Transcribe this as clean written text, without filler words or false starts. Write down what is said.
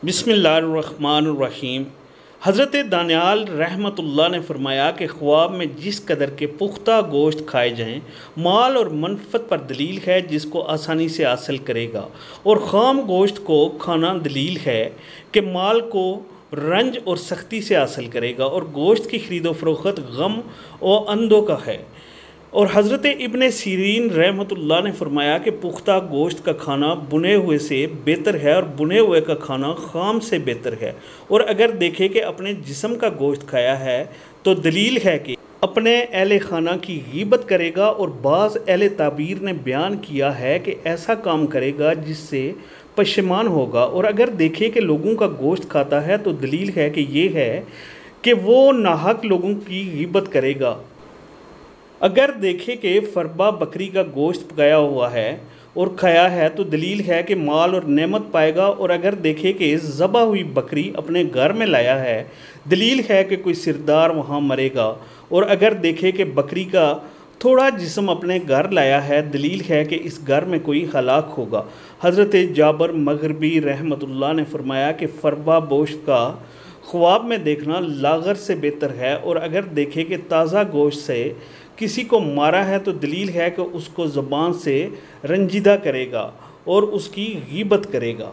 بسم اللہ الرحمن الرحیم۔ حضرت دانیال رحمۃ اللہ نے فرمایا کہ خواب میں جس قدر کے پختہ گوشت کھائے جائیں مال اور منفعت پر دلیل ہے جس کو آسانی سے حاصل کرے گا، اور خام گوشت کو کھانا دلیل ہے کہ مال کو رنج اور سختی سے حاصل کرے گا، اور گوشت کی خرید و فروخت غم و اندو کا ہے۔ اور حضرت ابن سیرین رحمۃ اللہ نے فرمایا کہ پختہ گوشت کا کھانا بنے ہوئے سے بہتر ہے، اور بنے ہوئے کا کھانا خام سے بہتر ہے، اور اگر دیکھے کہ اپنے جسم کا گوشت کھایا ہے تو دلیل ہے کہ اپنے اہل خانہ کی غیبت کرے گا، اور بعض اہل تعبیر نے بیان کیا ہے کہ ایسا کام کرے گا جس سے پشیمان ہوگا، اور اگر دیکھے کہ لوگوں کا گوشت کھاتا ہے تو دلیل ہے کہ یہ ہے کہ وہ ناحق لوگوں کی غیبت کرے گا۔ اگر دیکھے کہ فربا بکری کا گوشت پکایا ہوا ہے اور کھایا ہے تو دلیل ہے کہ مال اور نعمت پائے گا، اور اگر دیکھے کہ ذبح ہوئی بکری اپنے گھر میں لایا ہے دلیل ہے کہ کوئی سردار وہاں مرے گا، اور اگر دیکھے کہ بکری کا تھوڑا جسم اپنے گھر لایا ہے دلیل ہے کہ اس گھر میں کوئی ہلاک ہوگا۔ حضرت جابر مغربی رحمۃ اللہ نے فرمایا کہ فربا گوشت کا خواب میں دیکھنا لاغر سے بہتر ہے، اور اگر دیکھے کہ تازہ گوشت سے کسی کو مارا ہے تو دلیل ہے کہ اس کو زبان سے رنجیدہ کرے گا اور اس کی غیبت کرے گا۔